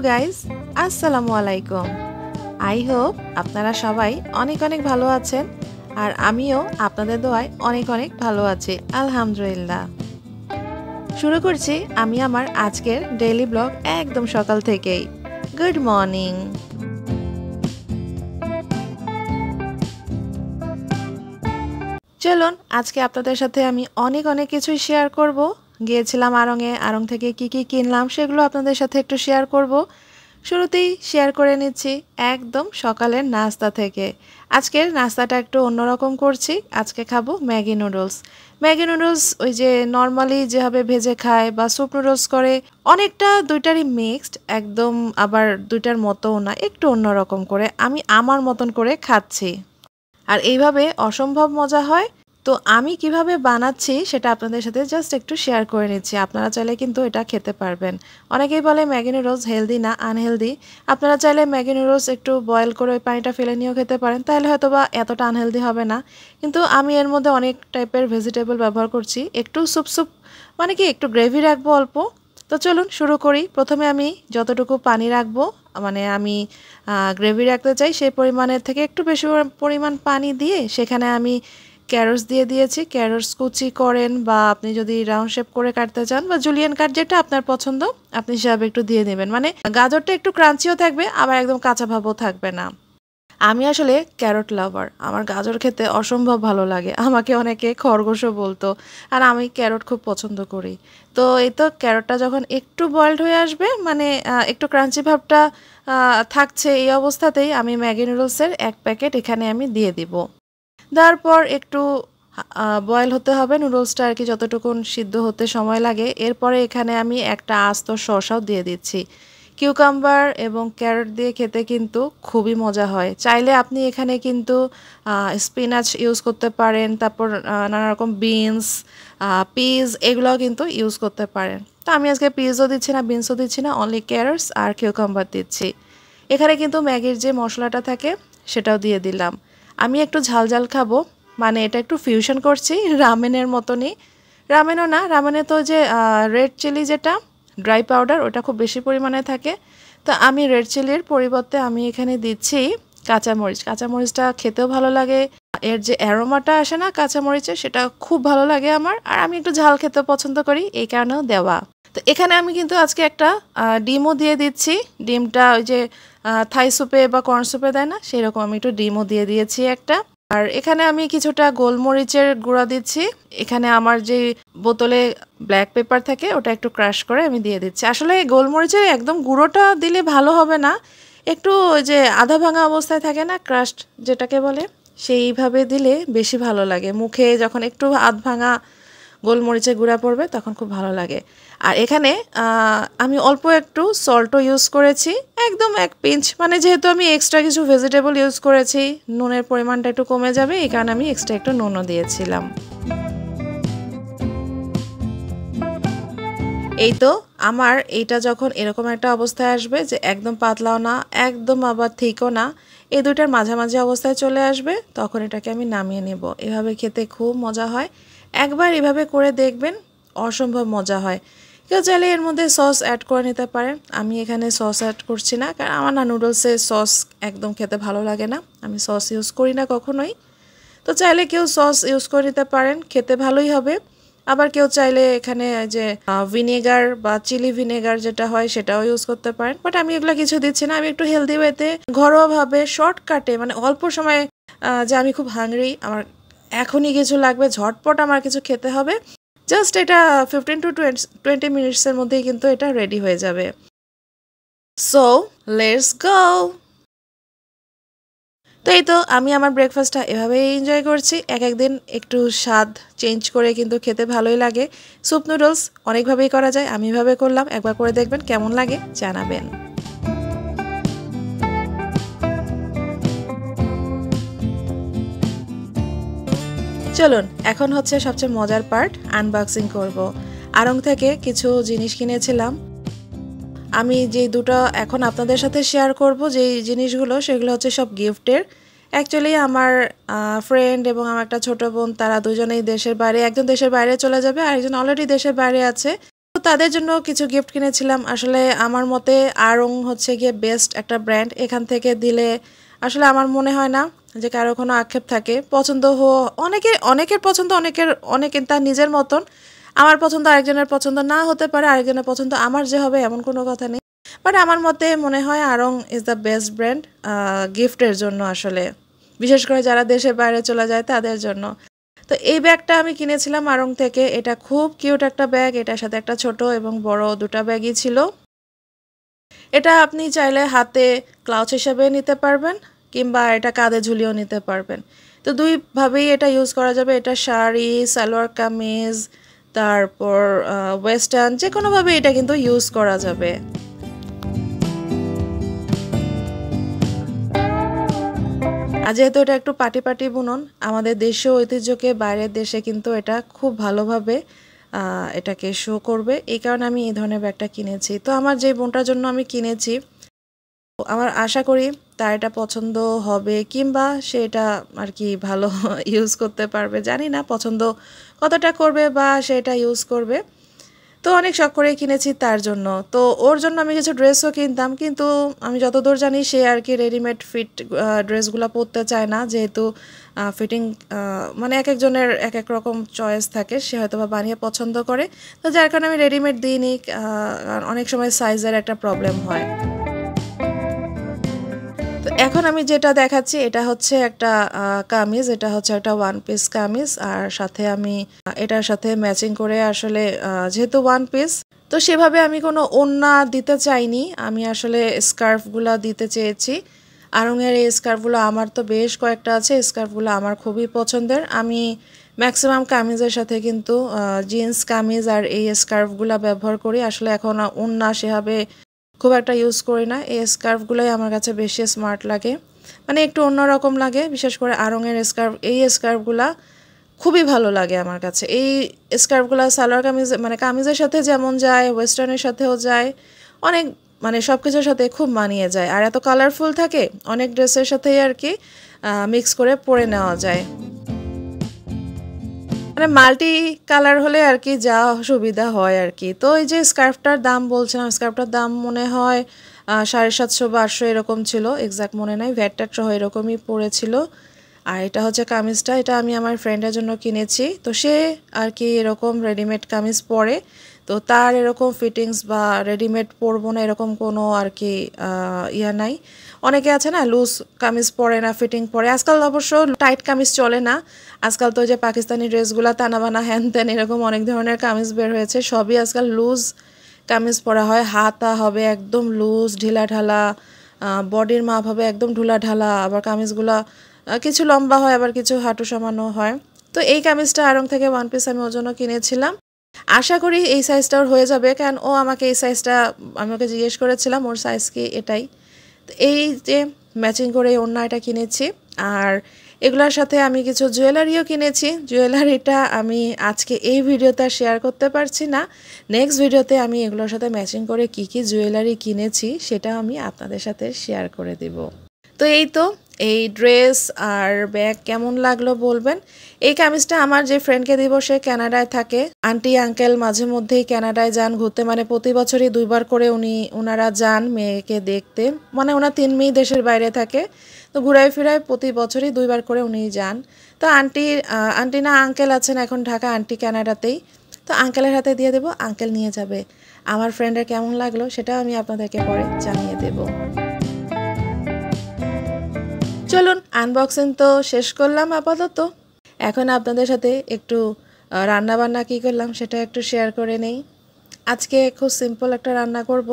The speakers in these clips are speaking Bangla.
গাইস, আসসালামু আলাইকুম। আই হোপ আপনারা সবাই অনেক অনেক ভালো আছেন আর আমিও আপনাদের দোয়ায় অনেক অনেক ভালো আছি আলহামদুলিল্লাহ। শুরু করছি আমি আমার আজকের ডেইলি ব্লগ একদম সকাল থেকেই। Good morning. চলুন আজকে আপনাদের সাথে আমি অনেক অনেক কিছুই শেয়ার করব। গিয়েছিলাম আড়ং থেকে কি কি কিনলাম সেগুলো আপনাদের সাথে একটু শেয়ার করব। শুরুতেই শেয়ার করে নিচ্ছি একদম সকালের নাস্তা থেকে। আজকের নাস্তাটা একটু অন্যরকম করছি। আজকে খাবো ম্যাগি নুডলস। ম্যাগি নুডলস ওই যে নর্মালি যেভাবে ভেজে খায় বা স্যুপ নুডলস করে, অনেকটা দুইটারই মিক্সড একদম, আবার দুইটার মতোও না, একটু অন্যরকম করে আমি আমার মতন করে খাচ্ছি। আর এইভাবে অসম্ভব মজা হয়। তো আমি কিভাবে বানাচ্ছি সেটা আপনাদের সাথে জাস্ট একটু শেয়ার করে নিচ্ছি। আপনারা চাইলে কিন্তু এটা খেতে পারবেন। অনেকেই বলে ম্যাগি নুডলস হেলদি না, আনহেলদি। আপনারা চাইলে ম্যাগি নুডলস একটু বয়েল করে ওই পানিটা ফেলে নিয়েও খেতে পারেন, তাহলে হয়তো বা এতটা আনহেলদি হবে না। কিন্তু আমি এর মধ্যে অনেক টাইপের ভেজিটেবল ব্যবহার করছি। একটু স্যুপ মানে কি একটু গ্রেভি রাখবো অল্প। তো চলুন শুরু করি। প্রথমে আমি যতটুকু পানি রাখবো, মানে আমি গ্রেভি রাখতে চাই সেই পরিমাণের থেকে একটু বেশি পরিমাণ পানি দিয়ে সেখানে আমি ক্যারটস দিয়ে দিয়েছি। ক্যারটস কুচি করেন বা আপনি যদি রাউন্ড শেপ করে কাটতে চান বা জুলিয়ান কাট যেটা আপনার পছন্দ আপনি সেভাবে একটু দিয়ে নেবেন। মানে গাজরটা একটু ক্রাঞ্চিও থাকবে আবার একদম কাঁচা ভাবও থাকবে না। আমি আসলে ক্যারট লাভার। আমার গাজর খেতে অসম্ভব ভালো লাগে। আমাকে অনেকে খরগোশও বলতো। আর আমি ক্যারট খুব পছন্দ করি। তো এই তো ক্যারটটা যখন একটু বয়েলড হয়ে আসবে, মানে একটু ক্রাঞ্চি ভাবটা থাকছে, এই অবস্থাতেই আমি ম্যাগি নুডলসের 1 প্যাকেট এখানে আমি দিয়ে দিব। দেওয়ার পর একটু বয়েল হতে হবে নুডলসটা আর কি, যতটুকুন সিদ্ধ হতে সময় লাগে। এরপরে এখানে আমি একটা আস্ত শসাও দিয়ে দিচ্ছি। কিউকাম্বার এবং ক্যারট দিয়ে খেতে কিন্তু খুবই মজা হয়। চাইলে আপনি এখানে কিন্তু স্পিনাচ ইউজ করতে পারেন, তারপর নানা রকম বিনস, পিস এগুলোও কিন্তু ইউজ করতে পারেন। তো আমি আজকে পিসও দিচ্ছি না, বিনসও দিচ্ছি না, অনলি ক্যারটস আর কিউকাম্বার দিচ্ছি। এখানে কিন্তু ম্যাগির যে মশলাটা থাকে সেটাও দিয়ে দিলাম। আমি একটু ঝাল ঝাল খাবো, মানে এটা একটু ফিউশন করছি রামেনের মতনই। রামেনও না, রামেনে তো যে রেড চিলি যেটা ড্রাই পাউডার ওটা খুব বেশি পরিমাণে থাকে। তো আমি রেড চিলির পরিবর্তে আমি এখানে দিচ্ছি কাঁচামরিচ। কাঁচামরিচটা খেতেও ভালো লাগে, এর যে অ্যারোমাটা আসে না কাঁচামরিচের সেটা খুব ভালো লাগে আমার। আর আমি একটু ঝাল খেতে পছন্দ করি, এই কারণেও দেওয়া। তো এখানে আমি কিন্তু আজকে একটা ডিমও দিয়ে দিচ্ছি। ডিমটা ওই যে থাই স্যুপে বা কর্ন স্যুপে দেয় না, সেই রকম আমি একটু ডিমও দিয়ে দিয়েছি একটা। আর এখানে আমি কিছুটা গোলমরিচের গুঁড়া দিচ্ছি। এখানে আমার যে বোতলে ব্ল্যাক পেপার থাকে ওটা একটু ক্রাশ করে আমি দিয়ে দিচ্ছি। আসলে গোলমরিচের একদম গুঁড়োটা দিলে ভালো হবে না, একটু ওই যে আধা ভাঙা অবস্থায় থাকে না, ক্রাশড যেটাকে বলে, সেইভাবে দিলে বেশি ভালো লাগে। মুখে যখন একটু আধ ভাঙা গোলমরিচের গুঁড়া পড়বে তখন খুব ভালো লাগে। আর এখানে আমি অল্প একটু সল্টও ইউজ করেছি, একদম 1 পিঞ্চ, মানে যেহেতু আমি এক্সট্রা কিছু ভেজিটেবল ইউজ করেছি নুনের পরিমাণটা একটু কমে যাবে, এই কারণে আমি এক্সট্রা একটু নুনও দিয়েছিলাম। এই তো আমার এইটা যখন এরকম একটা অবস্থায় আসবে যে একদম পাতলাও না একদম আবার থিকও না, এই দুইটার মাঝামাঝি অবস্থায় চলে আসবে, তখন এটাকে আমি নামিয়ে নেব। এভাবে খেতে খুব মজা হয়। একবার এভাবে করে দেখবেন, অসম্ভব মজা হয়। কেউ চাইলে এর মধ্যে সস অ্যাড করে নিতে পারেন। আমি এখানে সস অ্যাড করছি না, কারণ আমার না নুডলসে সস একদম খেতে ভালো লাগে না, আমি সস ইউজ করি না কখনোই। তো চাইলে কেউ সস ইউজ করে নিতে পারেন, খেতে ভালোই হবে। আবার কেউ চাইলে এখানে যে ভিনেগার বা চিলি ভিনেগার যেটা হয় সেটাও ইউজ করতে পারেন, বাট আমি এগুলো কিছু দিচ্ছি না। আমি একটু হেলদি ওয়েতে ঘরোয়াভাবে শর্টকাটে, মানে অল্প সময়ে যে আমি খুব হাংরি, আমার এখনই কিছু লাগবে, ঝটপট আমার কিছু খেতে হবে, জাস্ট এটা 15 to 20 মিনিটসের মধ্যেই কিন্তু এটা রেডি হয়ে যাবে। So let's go. তো এই তো আমি আমার ব্রেকফাস্টটা এভাবেই এনজয় করছি। এক একদিন একটু স্বাদ চেঞ্জ করে কিন্তু খেতে ভালোই লাগে। স্যুপ নুডলস অনেকভাবেই করা যায়, আমি এভাবে করলাম, একবার করে দেখবেন কেমন লাগে জানাবেন। চলুন এখন হচ্ছে সবচেয়ে মজার পার্ট, আনবক্সিং করব। আড়ং থেকে কিছু জিনিস কিনেছিলাম। আমি যে দুটো এখন আপনাদের সাথে শেয়ার করব যেই জিনিসগুলো, সেগুলো হচ্ছে সব গিফটের। অ্যাকচুয়ালি আমার ফ্রেন্ড এবং আমার একটা ছোট বোন, তারা দুজনেই দেশের বাইরে, একজন দেশের বাইরে চলে যাবে, আরেকজন অলরেডি দেশের বাইরে আছে। তো তাদের জন্য কিছু গিফট কিনেছিলাম। আসলে আমার মতে আড়ং হচ্ছে গিয়ে বেস্ট একটা ব্র্যান্ড। এখান থেকে দিলে আসলে আমার মনে হয় না যে কারো কোনো আক্ষেপ থাকে। পছন্দ অনেকের পছন্দ অনেকের তার নিজের মতন। আমার পছন্দ আরেকজনের পছন্দ না হতে পারে, আরেকজনের পছন্দ আমার যে হবে এমন কোনো কথা নেই। বাট আমার মতে মনে হয় আড়ং ইজ দ্য বেস্ট ব্র্যান্ড গিফটের জন্য আসলে। বিশেষ করে যারা দেশের বাইরে চলে যায় তাদের জন্য। তো এই ব্যাগটা আমি কিনেছিলাম আড়ং থেকে। এটা খুব কিউট একটা ব্যাগ। এটার সাথে একটা ছোট এবং বড় দুটা ব্যাগই ছিল। এটা আপনি চাইলে হাতে ক্লাউচ হিসেবে নিতে পারবেন কিংবা এটা কাঁধে ঝুলিয়েও নিতে পারবেন। তো দুইভাবেই এটা ইউজ করা যাবে। এটা শাড়ি, সালোয়ার কামিজ, তারপর ওয়েস্টার্ন যে কোনোভাবে এটা কিন্তু ইউজ করা যাবে। আর যেহেতু এটা একটু পাটি পাটি বুনন, আমাদের দেশীয় ঐতিহ্যকে বাইরের দেশে কিন্তু এটা খুব ভালোভাবে এটাকে শো করবে। এই কারণে আমি এই ধরনের ব্যাগটা কিনেছি। তো আমার যে বোনটার জন্য আমি কিনেছি, আমার আশা করি তার এটা পছন্দ হবে কিংবা সে এটা আর কি ভালো ইউজ করতে পারবে। জানি না পছন্দ কতটা করবে বা সে এটা ইউজ করবে। তো অনেক শখ করে কিনেছি তার জন্য। তো ওর জন্য আমি কিছু ড্রেসও কিনতাম, কিন্তু আমি যতদূর জানি সে আর কি রেডিমেড ফিট ড্রেসগুলো পরতে চায় না, যেহেতু ফিটিং মানে এক একজনের এক এক রকম চয়েস থাকে, সে হয়তো বা বানিয়ে পছন্দ করে। তো যার কারণে আমি রেডিমেড দিইনি। অনেক সময় সাইজের একটা প্রবলেম হয়। তো এখন আমি যেটা দেখাচ্ছি এটা হচ্ছে একটা কামিজ। এটা হচ্ছে একটা ওয়ান পিস কামিজ, আর সাথে আমি এটার সাথে ম্যাচিং করে আসলে যেহেতু ওয়ান পিস, তো সেভাবে আমি কোনো ওড়না দিতে চাইনি। আমি আসলে স্কার্ফগুলো দিতে চেয়েছি। আড়ংয়ের এই স্কার্ফগুলো আমার তো বেশ কয়েকটা আছে। স্কার্ফগুলো আমার খুবই পছন্দের। আমি ম্যাক্সিমাম কামিজের সাথে কিন্তু জিন্স কামিজ আর এই স্কার্ফগুলো ব্যবহার করি। আসলে এখন ওড়না সেভাবে খুব একটা ইউজ করি না। এই স্কার্ফগুলোই আমার কাছে বেশি স্মার্ট লাগে, মানে একটু অন্যরকম লাগে। বিশেষ করে আড়ংয়ের স্কার্ফ, এই স্কার্ফগুলা খুবই ভালো লাগে আমার কাছে। এই স্কার্ফগুলো সালোয়ার কামিজ মানে কামিজের সাথে যেমন যায়, ওয়েস্টার্নের সাথেও যায়, অনেক মানে সব কিছুর সাথে খুব মানিয়ে যায়। আর এত কালারফুল থাকে, অনেক ড্রেসের সাথেই আর কি মিক্স করে পরে নেওয়া যায়। মানে মাল্টি কালার হলে আর কি যা সুবিধা হয় আর কি। তো এই যে স্কার্ফটার দাম বলছিলাম, স্কার্ফটার দাম মনে হয় 750 বা 800 এরকম ছিল, এক্সাক্ট মনে নাই, ভ্যাটটা সহ এরকমই পড়েছিল। আর এটা হচ্ছে কামিজটা, এটা আমি আমার ফ্রেন্ডের জন্য কিনেছি। তো সে আর কি এরকম রেডিমেড কামিজ পরে, তো তার এরকম ফিটিংস বা রেডিমেড পরবো না এরকম কোনো আর কি ইয়া নাই। অনেকে আছে না লুজ কামিজ পরে না, ফিটিং পরে। আজকাল অবশ্য টাইট কামিজ চলে না। আজকাল তো যে পাকিস্তানি ড্রেসগুলো তানাবানা হ্যান ত্যান এরকম অনেক ধরনের কামিজ বের হয়েছে, সবই আজকাল লুজ কামিজ পরা হয়। হাতা হবে একদম লুজ ঢিলা ঢালা, বডির মাপ হবে একদম ঢুলা ঢালা। আবার কামিজগুলো কিছু লম্বা হয়, আবার কিছু হাঁটু সমানও হয়। তো এই কামিজটা আড়ং থেকে ওয়ান পিস আমি ওর জন্য কিনেছিলাম। আশা করি এই সাইজটা ওর হয়ে যাবে, কারণ ও আমাকে এই সাইজটা, আমি ওকে জিজ্ঞেস করেছিলাম ওর সাইজ কি, এটাই। তো এই যে ম্যাচিং করে ওড়নাটা কিনেছি। আর এগুলোর সাথে আমি কিছু জুয়েলারিও কিনেছি। জুয়েলারিটা আমি আজকে এই ভিডিওতে শেয়ার করতে পারছি না। নেক্সট ভিডিওতে আমি এগুলোর সাথে ম্যাচিং করে কি কি জুয়েলারি কিনেছি সেটা আমি আপনাদের সাথে শেয়ার করে দেব। তো এই তো এই ড্রেস আর ব্যাগ কেমন লাগলো বলবেন। এই কামিজটা আমার যে ফ্রেন্ডকে দিব সে কানাডায় থাকে। আন্টি আঙ্কেল মাঝে মধ্যেই কানাডায় যান ঘুরতে, মানে প্রতি বছরই 2বার করে ওনারা যান মেয়েকে দেখতে। মানে ওনার 3 মেয়ে দেশের বাইরে থাকে, তো ঘুরায় ফিরায় প্রতি বছরই 2বার করে উনি যান। তো আন্টি না আঙ্কেল আছেন এখন ঢাকা, আন্টি কানাডাতেই। তো আঙ্কেলের হাতে দিয়ে দেবো, আঙ্কেল নিয়ে যাবে। আমার ফ্রেন্ডের কেমন লাগলো সেটাও আমি আপনাদেরকে পরে জানিয়ে দেব। চলুন আনবক্সিং তো শেষ করলাম আপাতত। এখন আপনাদের সাথে একটু রান্না বান্না কী করলাম সেটা একটু শেয়ার করে নেই। আজকে খুব সিম্পল একটা রান্না করব,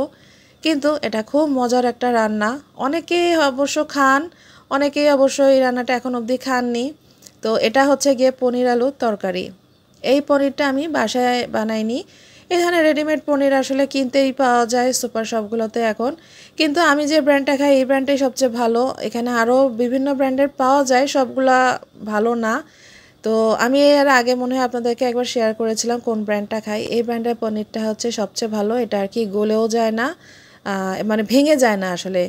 কিন্তু এটা খুব মজার একটা রান্না। অনেকেই অবশ্য খান, অনেকেই অবশ্য এই রান্নাটা এখন অবধি খাননি। তো এটা হচ্ছে গিয়ে পনির আলুর তরকারি। এই পনিরটা আমি বাসায় বানাইনি। এই ধরনের রেডিমেড পনির আসলে কিনতেই পাওয়া যায় সুপার শপগুলোতে এখন, কিন্তু আমি যে ব্র্যান্ডটা খাই এই ব্র্যান্ডটাই সবচেয়ে ভালো। এখানে আরও বিভিন্ন ব্র্যান্ডের পাওয়া যায়, সবগুলা ভালো না। তো আমি এর আগে মনে হয় আপনাদেরকে একবার শেয়ার করেছিলাম কোন ব্র্যান্ডটা খাই। এই ব্র্যান্ডের পনিরটা হচ্ছে সবচেয়ে ভালো। এটা আর কি গলেও যায় না, মানে ভেঙে যায় না আসলে।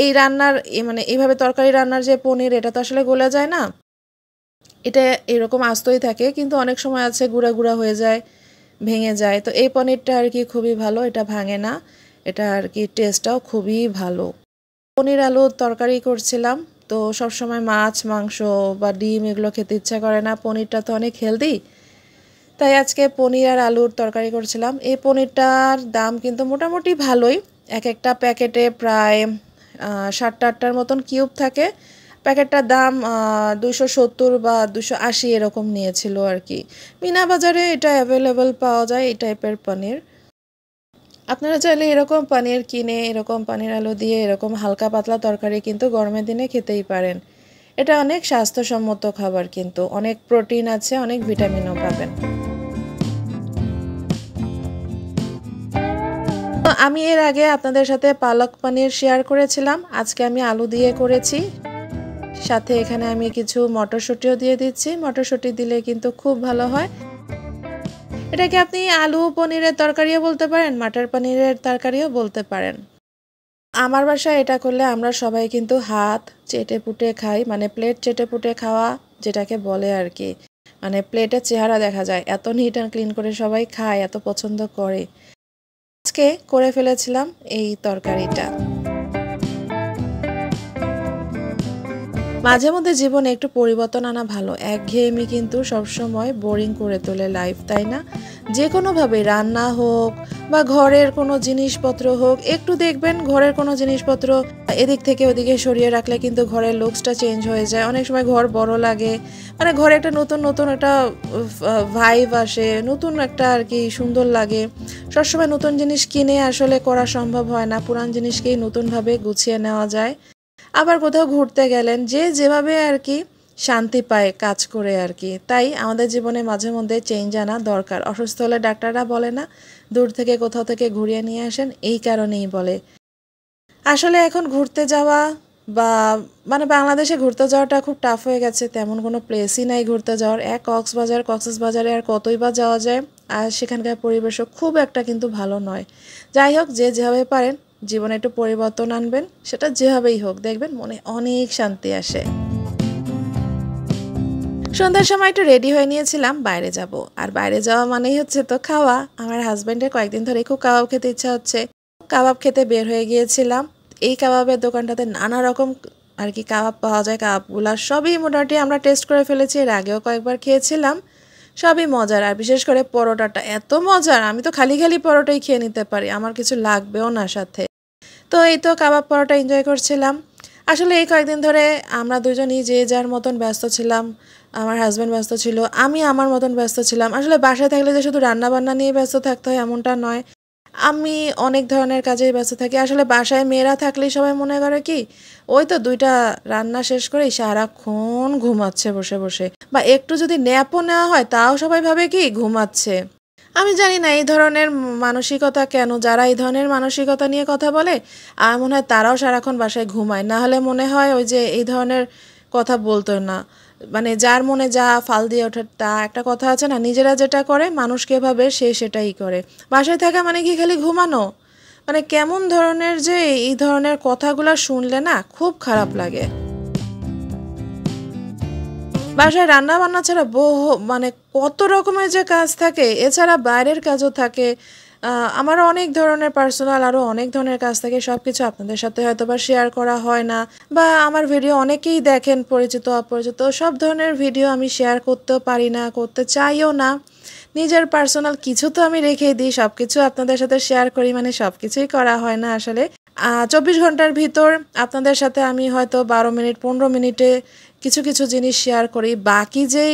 এই রান্নার মানে এইভাবে তরকারি রান্নার যে পনির, এটা তো আসলে গলে যায় না, এটা এরকম আস্তই থাকে। কিন্তু অনেক সময় আছে গুঁড়া গুঁড়া হয়ে যায় ভেঙে যায়। তো এই পনিরটা আর কি খুবই ভালো, এটা ভাঙে না, এটা আর কি টেস্টটাও খুবই ভালো। পনির আলুর তরকারি করছিলাম, তো সবসময় মাছ মাংস বা ডিম এগুলো খেতে ইচ্ছা করে না, পনিরটা তো অনেক হেলদি, তাই আজকে পনির আর আলুর তরকারি করছিলাম। এই পনিরটার দাম কিন্তু মোটামুটি ভালোই, এক একটা প্যাকেটে প্রায় 7-8টার মতন কিউব থাকে। প্যাকেটটার দাম 270 বা 280 এরকম নিয়েছিল আর কি। মিনা বাজারে এটা অ্যাভেলেবল পাওয়া যায় এই টাইপের পনির। আপনারা চাইলে এরকম পনির কিনে এরকম পনির আলু দিয়ে এরকম হালকা পাতলা তরকারি কিন্তু গরমের দিনে খেতেই পারেন। এটা অনেক স্বাস্থ্যসম্মত খাবার, কিন্তু অনেক প্রোটিন আছে, অনেক ভিটামিনও পাবেন। তো আমি এর আগে আপনাদের সাথে পালক পনির শেয়ার করেছিলাম, আজকে আমি আলু দিয়ে করেছি। সাথে এখানে আমি কিছু মটরশুঁটিও দিয়ে দিচ্ছি, মটরশুঁটি দিলে কিন্তু খুব ভালো হয়। এটাকে আপনি আলু পনিরের তরকারিও বলতে পারেন, মাটার পনিরের তরকারিও বলতে পারেন। আমার বাসায় এটা করলে আমরা সবাই কিন্তু হাত চেটে পুটে খাই, মানে প্লেট চেটে পুটে খাওয়া যেটাকে বলে আর কি। মানে প্লেটের চেহারা দেখা যায়, এত নিট অ্যান্ড ক্লিন করে সবাই খায়, এত পছন্দ করে। আজকে করে ফেলেছিলাম এই তরকারিটা। মাঝে মধ্যে জীবনে একটু পরিবর্তন আনা ভালো, একঘেয়েমি কিন্তু সবসময় বোরিং করে তোলে লাইফ, তাই না? যে কোনোভাবে রান্না হোক বা ঘরের কোনো জিনিসপত্র হোক, একটু দেখবেন ঘরের কোনো জিনিসপত্র এদিক থেকে ওদিকে সরিয়ে রাখলে কিন্তু ঘরের লুকসটা চেঞ্জ হয়ে যায়। অনেক সময় ঘর বড় লাগে, মানে ঘরে একটা নতুন নতুন একটা ভাইব আসে, নতুন একটা আর কি সুন্দর লাগে। সবসময় নতুন জিনিস কিনে আসলে করা সম্ভব হয় না, পুরান জিনিসকেই নতুনভাবে গুছিয়ে নেওয়া যায়। আবার কোথাও ঘুরতে গেলেন, যে যেভাবে আর কি শান্তি পায় কাজ করে আর কি। তাই আমাদের জীবনে মাঝে মধ্যে চেঞ্জ আনা দরকার। অসুস্থ হলে ডাক্তাররা বলে না দূর থেকে কোথাও থেকে ঘুরিয়ে নিয়ে আসেন, এই কারণেই বলে। আসলে এখন ঘুরতে যাওয়া বা মানে বাংলাদেশে ঘুরতে যাওয়াটা খুব টাফ হয়ে গেছে, তেমন কোনো প্লেসই নাই ঘুরতে যাওয়ার। কক্সবাজারে আর কতই বা যাওয়া যায়, আর সেখানকার পরিবেশও খুব একটা কিন্তু ভালো নয়। যাই হোক, যে যেভাবে পারেন জীবনে একটু পরিবর্তন আনবেন, সেটা যেভাবেই হোক, দেখবেন মনে অনেক শান্তি আসে। সন্ধ্যার সময় একটু রেডি হয়ে নিয়েছিলাম, বাইরে যাব। আর বাইরে যাওয়া মানেই হচ্ছে তো খাওয়া। আমার হাজব্যান্ডের কয়েকদিন ধরে খুব কাবাব খেতে ইচ্ছা হচ্ছে, কাবাব খেতে বের হয়ে গিয়েছিলাম। এই কাবাবের দোকানটাতে নানা রকম আর কি কাবাব পাওয়া যায়, কাবাবগুলা সবই মোটামুটি আমরা টেস্ট করে ফেলেছি, এর আগেও কয়েকবার খেয়েছিলাম। সবই মজার, আর বিশেষ করে পরোটাটা এত মজার, আমি তো খালি খালি পরোটাই খেয়ে নিতে পারি, আমার কিছু লাগবেও না সাথে। তো এই তো কাবাব পরোটা এনজয় করছিলাম। আসলে এই কয়েকদিন ধরে আমরা দুজনই যে যার মতন ব্যস্ত ছিলাম। আমার হাজব্যান্ড ব্যস্ত ছিল, আমি আমার মতন ব্যস্ত ছিলাম। আসলে বাসায় থাকলে যে শুধু রান্নাবান্না নিয়ে ব্যস্ত থাকতে হয় এমনটা নয়, আমি অনেক ধরনের কাজে ব্যস্ত থাকি। আসলে বাসায় মেয়েরা থাকলেই সবাই মনে করে কি, ওই তো 2টা রান্না শেষ করেই সারাক্ষণ ঘুমাচ্ছে বসে বসে, বা একটু যদি ন্যাপও নেওয়া হয় তাও সবাই ভাবে কি ঘুমাচ্ছে। আমি জানি না এই ধরনের মানসিকতা কেন, যারা এই ধরনের মানসিকতা নিয়ে কথা বলে আমার মনে হয় তারাও সারাক্ষণ বাসায় ঘুমায়, না হলে মনে হয় ওই যে এই ধরনের কথা বলতো না। মানে যার মনে যা ফাল দিয়ে ওঠে তা, একটা কথা আছে না, নিজেরা যেটা করে মানুষকে ভাবে সে সেটাই করে। বাসায় থাকা মানে কি খালি ঘুমানো? মানে কেমন ধরনের যে এই ধরনের কথাগুলো শুনলে না খুব খারাপ লাগে। বাসায় রান্না বান্না ছাড়া বহু মানে কত রকমের যে কাজ থাকে, এছাড়া বাইরের কাজও থাকে। আমারও অনেক ধরনের পার্সোনাল আরও অনেক ধরনের কাজ থাকে, সব কিছু আপনাদের সাথে হয়তো বা শেয়ার করা হয় না, বা আমার ভিডিও অনেকেই দেখেন, পরিচিত অপরিচিত সব ধরনের ভিডিও আমি শেয়ার করতেও পারি না, করতে চাইও না। নিজের পার্সোনাল কিছু তো আমি রেখেই দিই, সব কিছু আপনাদের সাথে শেয়ার করি, মানে সব কিছুই করা হয় না আসলে। 24 ঘন্টার ভিতর আপনাদের সাথে আমি হয়তো 12 মিনিট 15 মিনিটে কিছু কিছু জিনিস শেয়ার করি, বাকি যেই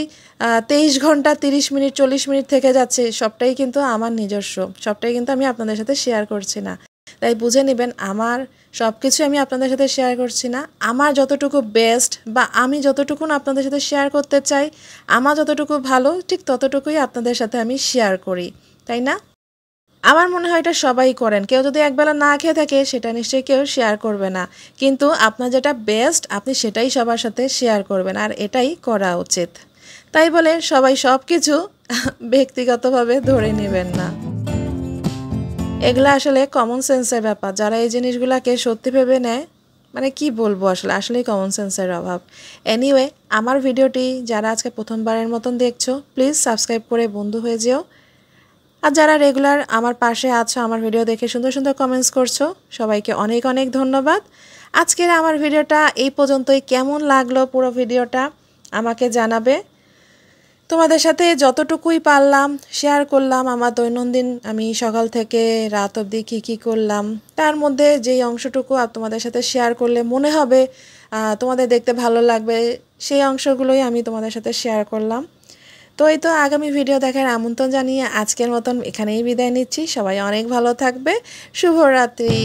23 ঘন্টা 30 মিনিট 40 মিনিট থেকে যাচ্ছে সবটাই কিন্তু আমার নিজস্ব, সবটাই কিন্তু আমি আপনাদের সাথে শেয়ার করছি না। তাই বুঝে নেবেন, আমার সব কিছু আমি আপনাদের সাথে শেয়ার করছি না। আমার যতটুকু বেস্ট বা আমি যতটুকু আপনাদের সাথে শেয়ার করতে চাই, আমার যতটুকু ভালো ঠিক ততটুকুই আপনাদের সাথে আমি শেয়ার করি, তাই না? আমার মনে হয় এটা সবাই করেন, কেউ যদি একবেলা না খেয়ে থাকে সেটা নিশ্চয়ই কেউ শেয়ার করবে না, কিন্তু আপনার যেটা বেস্ট আপনি সেটাই সবার সাথে শেয়ার করবেন, আর এটাই করা উচিত। তাই বলে সবাই সব কিছু ব্যক্তিগতভাবে ধরে নেবেন না। এগুলা আসলে কমন সেন্সের ব্যাপার, যারা এই জিনিসগুলোকে সত্যি ভেবে নেয়, মানে কি বলবো, আসলেই কমন সেন্সের অভাব। এনিওয়ে, আমার ভিডিওটি যারা আজকে প্রথমবারের মতন দেখছো প্লিজ সাবস্ক্রাইব করে বন্ধু হয়ে যেও। আর যারা রেগুলার আমার পাশে আছো, আমার ভিডিও দেখে সুন্দর সুন্দর কমেন্টস করছো, সবাইকে অনেক অনেক ধন্যবাদ। আজকের আমার ভিডিওটা এই পর্যন্তই। কেমন লাগলো পুরো ভিডিওটা আমাকে জানাবে। তোমাদের সাথে যতটুকুই পারলাম শেয়ার করলাম আমার দৈনন্দিন, আমি সকাল থেকে রাত অবধি কী করলাম, তার মধ্যে যেই অংশটুকু তোমাদের সাথে শেয়ার করলে মনে হবে তোমাদের দেখতে ভালো লাগবে, সেই অংশগুলোই আমি তোমাদের সাথে শেয়ার করলাম। তো এই তো আগামী ভিডিও দেখার আমন্ত্রণ জানিয়ে আজকের মতন এখানেই বিদায় নিচ্ছি। সবাই অনেক ভালো থাকবে। শুভরাত্রি।